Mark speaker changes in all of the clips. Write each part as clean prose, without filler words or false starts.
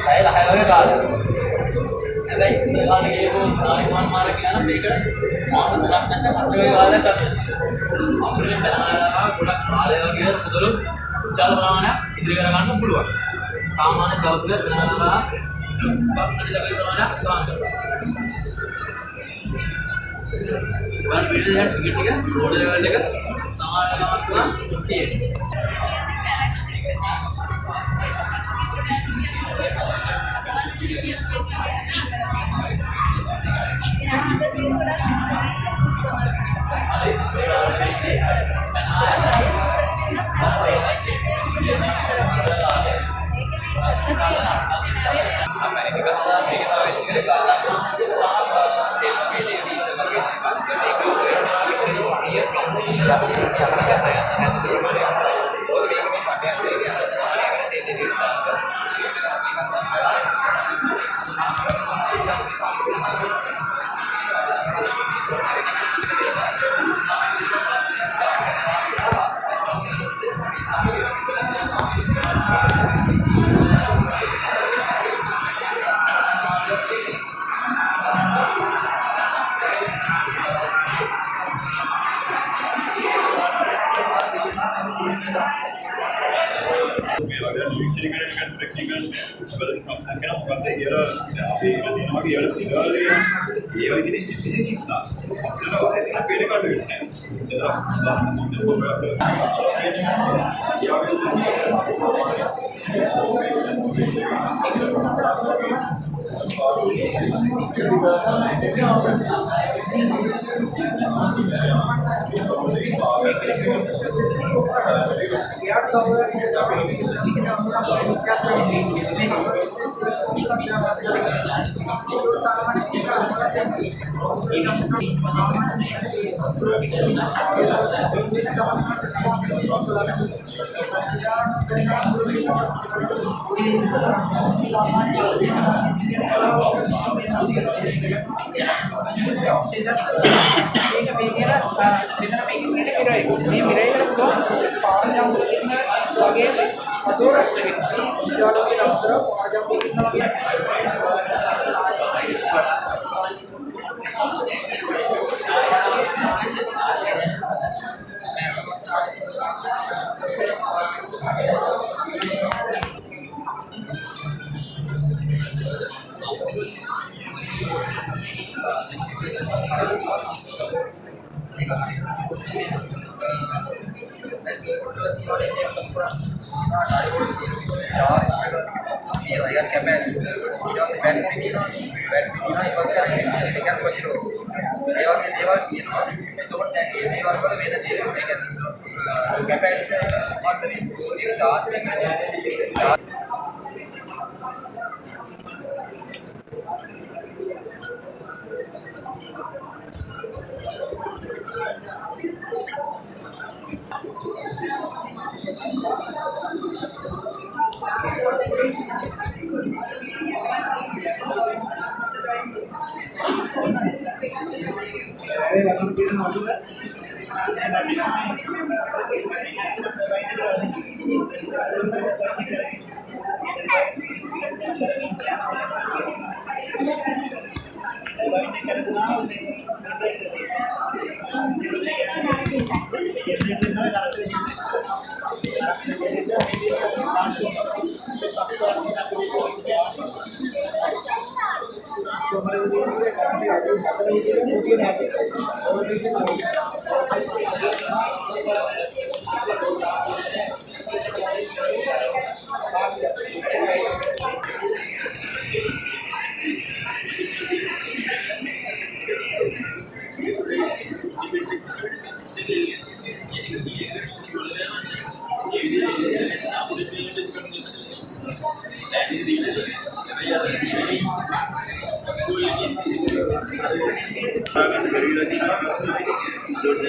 Speaker 1: saya lah kalau kalau ada istilah lagi itu tarik marah kita mereka mau terapkan tapi kalau ada අපේ කරනවා ගොඩක් කාලය වගේ පොදු විශාල ප්‍රමාණයක් ඉදිරි කර ගන්න පුළුවන්. සාමාන්‍ය දවසක කරනවා අදිට කරනවා ගන්න. වල පිළිදෙන ටික ටික රෝඩ් ලෙවල් එක සමානව තියෙනවා.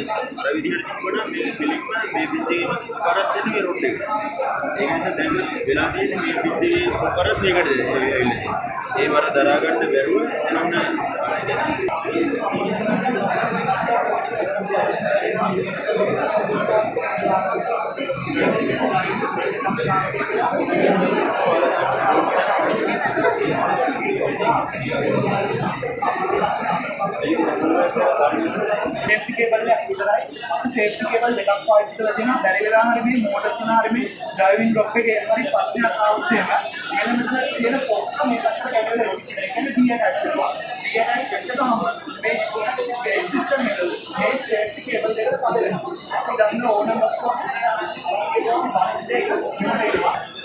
Speaker 2: අර විදිහට තිබුණා මේ ෆිලිප්ම මේ පිටේ කරත් දෙන්නේ රොඩ් එක. ඒ නිසා දැන් වෙලා තියෙන්නේ මේ පිටේ කරත් මේකට ඇවිල්ලා. ඒ වර දරා ගන්න බැරුව එනොන්න
Speaker 3: सेफ्टी केबल ने इधर අපි සේෆ්ටි කේබල් දෙකක් පාවිච්චි කරලා තියෙනවා. බැරි වෙලා හරි මේ මෝටර්ස් වල හරි මේ ඩ්‍රයිවිං බ්ලොක් එකේ හරි ප්‍රශ්නයක් ආවොත් එහෙම මෙන්න මෙතන තියෙන පොක්ක මේ පැත්තට කැඩලා ඉන්නේ. ඒ කියන්නේ ඩීඇටච් වෙනවා. ඩීඇටච් වෙච්ච ගමන් මේ ගේට් සිස්ටම් එක මේ සේෆ්ටි කේබල් දෙකට පද වෙනවා. අපි ගන්න ඕන මොකක්ද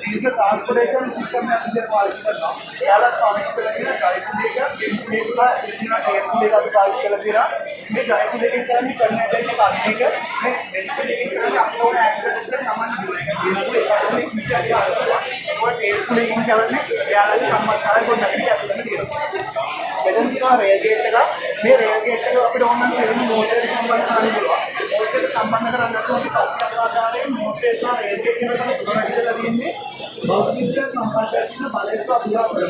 Speaker 3: दीर्घ ट्रांसपोर्टेशन सिस्टम में अंदर पाविච්චි කරනවා. එයාලා පාවිච්චි කරලා තියෙන ඩ්‍රයිවිං එක, ගෙන් બ્રેક සහ එන්ජින් ටේප් එක අපි පාවිච්චි කරලා තියෙනවා. මේ ඩ්‍රයිවිං එකෙන් කරන්නේ කන්නේටර් එක අදින එක. මේ වෙන්ටිලේටර් එකෙන් කරන්නේ අප්ලෝඩ් ඇන්කර් එක නමන්න පුළුවන්. ඒක දිනපු ඒකට ෆීචර් එක ආවා. ඒක ටේප් එකෙන් කරන්නේ එයාලගේ සම්බන්ධතාවය ගොඩනගන ඇතුළත තියෙනවා. මෙතන තියෙනවා රේල් ගේට් එක. මේ රේල් ගේට් එක අපිට ඕන නම් මෙතන මෝටරයට සම්බන්ධ කරන්න පුළුවන්. මෝටරයට සම්බන්ධ කරන්නේ නැතුව අපි කවුරුත් ආකාරයෙන් මෝටරේ සහ රේල් ගේට් එක තමයි ගොඩනගලා තියෙන්නේ. भौतिक संपर्क बल से पूरा बल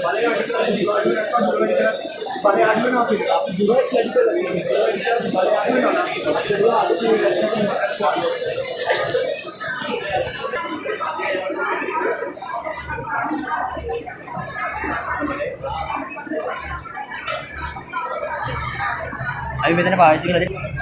Speaker 3: बल आडमें फिर आप दूर बल
Speaker 4: अभी मैंने पाविච්චි කරලා